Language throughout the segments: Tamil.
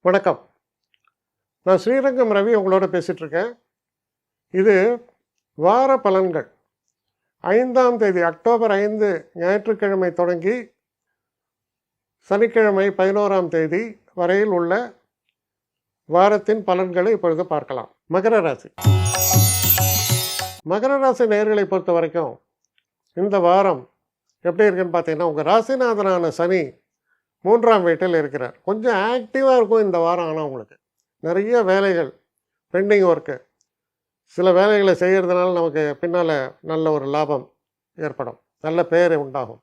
வணக்கம். நான் ஸ்ரீரங்கம் ரவி உங்களோட பேசிட்டு இருக்கேன். இது வார பலன்கள். 5ஆம் தேதி அக்டோபர் 5 ஞாயிற்றுக்கிழமை தொடங்கி சனிக்கிழமை 11ஆம் தேதி வரையில் உள்ள வாரத்தின் பலன்களை இப்பொழுது பார்க்கலாம். மகர ராசி. மகர ராசி நேயர்களை பொறுத்த வரைக்கும் இந்த வாரம் எப்படி இருக்குன்னு பார்த்தீங்கன்னா, உங்கள் ராசிநாதனான சனி 3ஆம் வீட்டில் இருக்கிறார். கொஞ்சம் ஆக்டிவாக இருக்கும் இந்த வாரம். ஆனால் உங்களுக்கு நிறைய வேலைகள், பெண்டிங் ஒர்க்கு, சில வேலைகளை செய்கிறதுனால நமக்கு பின்னால் நல்ல ஒரு லாபம் ஏற்படும், நல்ல பெயர் உண்டாகும்.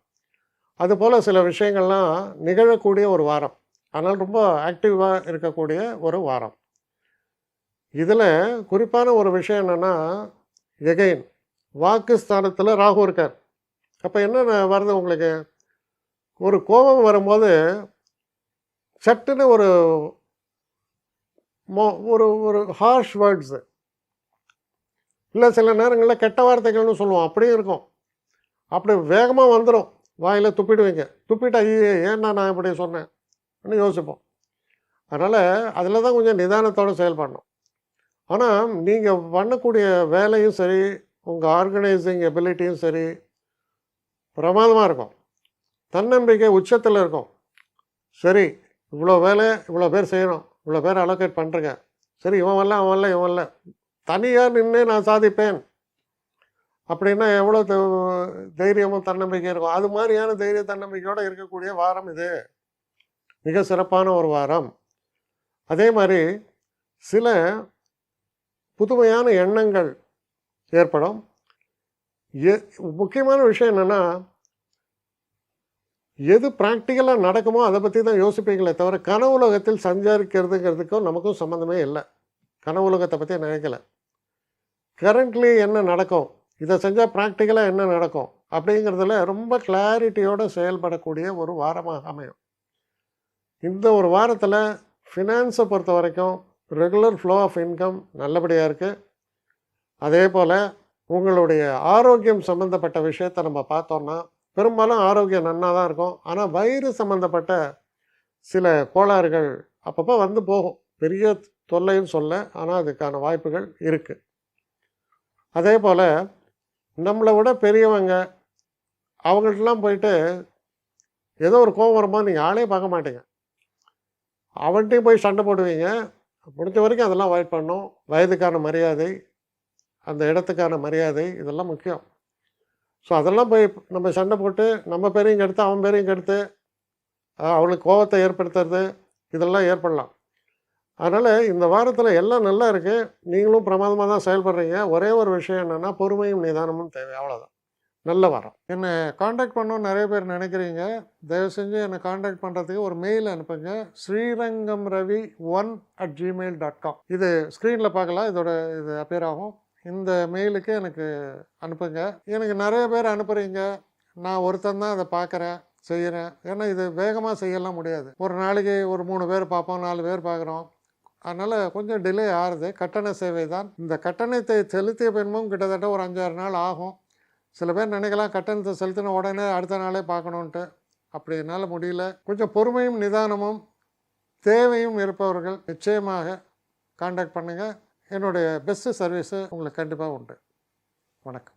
அதுபோல் சில விஷயங்கள்லாம் நிகழக்கூடிய ஒரு வாரம். ஆனால் ரொம்ப ஆக்டிவாக இருக்கக்கூடிய ஒரு வாரம். இதில் குறிப்பான ஒரு விஷயம் என்னென்னா, எகைன் வாக்கு ஸ்தானத்தில் ராகு இருக்கார். அப்போ என்ன வருது உங்களுக்கு, ஒரு கோபம் வரும்போது சட்டுன்னு ஒரு ஒரு ஒரு ஹார்ஷ் வேர்ட்ஸு, இல்லை சில நேரங்களில் கெட்ட வார்த்தைகள்னு சொல்லுவோம், அப்படியும் இருக்கும். அப்படி வேகமாக வந்துடும், வாயில் துப்பிடுவீங்க. துப்பிட்டு ஐயே ஏன்னா நான் இப்படி சொன்னேன்னு யோசிப்போம். அதனால் அதில் தான் கொஞ்சம் நிதானத்தோடு செயல்படணும். ஆனால் நீங்கள் பண்ணக்கூடிய வேலையும் சரி, உங்கள் ஆர்கனைசிங் எபிலிட்டியும் சரி பிரமாதமாக இருக்கும். தன்னம்பிக்கை உச்சத்தில் இருக்கும். சரி, இவ்வளோ வேலை இவ்வளோ பேர் செய்யணும், இவ்வளோ பேர் அலோகேட் பண்ணுறேங்க, சரி இவன் வரல அவன் வரல இவன் வரல, தனியாக நின்று நான் சாதிப்பேன் அப்படின்னா எவ்வளோ தைரியமும் தன்னம்பிக்கை இருக்கும். அது மாதிரியான தைரிய தன்னம்பிக்கையோடு இருக்கக்கூடிய வாரம் இது. மிக சிறப்பான ஒரு வாரம். அதே மாதிரி சில புதுமையான எண்ணங்கள் ஏற்படும். முக்கியமான விஷயம் என்னென்னா, எது ப்ராக்டிக்கலாக நடக்குமோ அதை பற்றி தான் யோசிப்பீங்களே தவிர, கனவுலகத்தில் சஞ்சாரிக்கிறதுங்கிறதுக்கும் நமக்கும் சம்மந்தமே இல்லை. கனவுலகத்தை பற்றி நினைக்கல. கரண்ட்லி என்ன நடக்கும், இதை செஞ்சால் ப்ராக்டிக்கலாக என்ன நடக்கும் அப்படிங்கிறதுல ரொம்ப கிளாரிட்டியோடு செயல்படக்கூடிய ஒரு வாரமாக அமையும். இந்த ஒரு வாரத்தில் ஃபினான்ஸை பொறுத்த வரைக்கும் ரெகுலர் ஃப்ளோ ஆஃப் இன்கம் நல்லபடியாக இருக்குது. அதே போல் உங்களுடைய ஆரோக்கியம் சம்மந்தப்பட்ட விஷயத்தை நம்ம பார்த்தோன்னா, பெரும்பாலும் ஆரோக்கியம் நன்னாக தான் இருக்கும். ஆனால் வயிறு சம்மந்தப்பட்ட சில கோளாறுகள் அப்பப்போ வந்து போகும். பெரிய தொல்லைன்னு சொல்ல, ஆனால் அதுக்கான வாய்ப்புகள் இருக்குது. அதே போல் நம்மளை விட பெரியவங்க அவங்கள்ட்டலாம் போயிட்டு ஏதோ ஒரு கோபம் வரும்போது நீங்கள் ஆளே பார்க்க மாட்டீங்க, அவன்கிட்டையும் போய் சண்டை போடுவீங்க. முடிஞ்ச வரைக்கும் அதெல்லாம் அவாய்ட் பண்ணணும். வயதுக்கான மரியாதை, அந்த இடத்துக்கான மரியாதை, இதெல்லாம் முக்கியம். ஸோ அதெல்லாம் போய் நம்ம சண்டை போட்டு நம்ம பேரையும் கெடுத்து அவன் பேரையும் கெடுத்து அவனுக்கு கோபத்தை ஏற்படுத்துறது, இதெல்லாம் ஏற்படலாம். அதனால் இந்த வாரத்தில் எல்லாம் நல்லா இருக்குது. நீங்களும் பிரமாதமாக தான் செயல்படுறீங்க. ஒரே ஒரு விஷயம் என்னென்னா, பொறுமையும் நிதானமும் தேவை, அவ்வளோதான். நல்ல வாரம். என்னை காண்டாக்ட் பண்ணணும்னு நிறைய பேர் நினைக்கிறீங்க. தயவு செஞ்சு என்னை காண்டாக்ட் பண்ணுறதுக்கு ஒரு மெயில் அனுப்புங்க. srirangamravi1@gmail.com. இது ஸ்க்ரீனில் பார்க்கலாம், இது அப்பியர் ஆகும். இந்த மெயிலுக்கு எனக்கு அனுப்புங்க. எனக்கு நிறைய பேர் அனுப்புகிறீங்க, நான் ஒருத்தன் தான் அதை பார்க்குறேன், செய்கிறேன். ஏன்னா இது வேகமாக செய்யலாம் முடியாது. ஒரு நாளைக்கு ஒரு 3 பேர் பார்ப்போம், 4 பேர் பார்க்குறோம். அதனால் கொஞ்சம் டிலே ஆகுது. கட்டண சேவை தான். இந்த கட்டணத்தை செலுத்திய பின்பும் கிட்டத்தட்ட ஒரு 5-6 நாள் ஆகும். சில பேர் நினைக்கலாம் கட்டணத்தை செலுத்தின உடனே அடுத்த நாளே பார்க்கணுன்ட்டு. அப்படி என்னால் முடியல. கொஞ்சம் பொறுமையும் நிதானமும் தேவையும் இருப்பவர்கள் நிச்சயமாக காண்டாக்ட் பண்ணுங்கள். என்னுடைய பெஸ்ட்டு சர்வீஸு உங்களுக்கு கண்டிப்பாக உண்டு. வணக்கம்.